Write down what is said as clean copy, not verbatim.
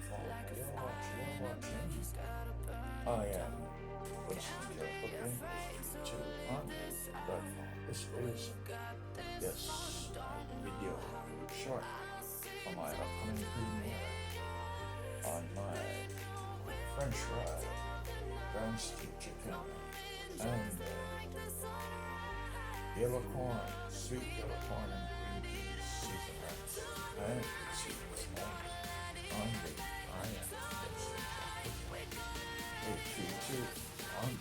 Okay, you're watching. I am Winston Jericho English YouTube on platform. This is, yes, my video short for my upcoming premiere on my French fry, brown stew chicken, and yellow corn, sweet yellow corn and green peas seasoned rice, and seasoned on the I am Winston Jericho. Hey, 2 2 on